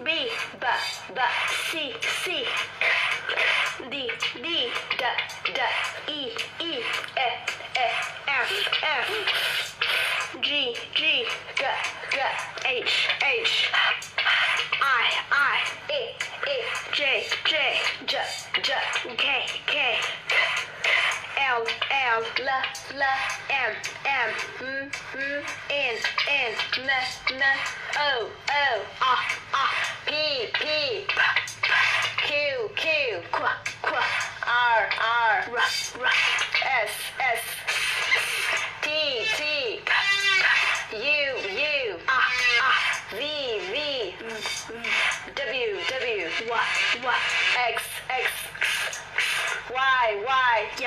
B, B, B, C, C, D, D, D, D, E, E, F, F, F, F, G, G, G, G, H, H, I, A, J, J, J, J, K, K, L, L, L, L, M, M, N, N, N, N, O, O, R, P, P, Q, Q, Q, Q, R, R, R, R, S, S, T, T, U, U, V, V, W, W, Y, X, X, Y, Y, Z,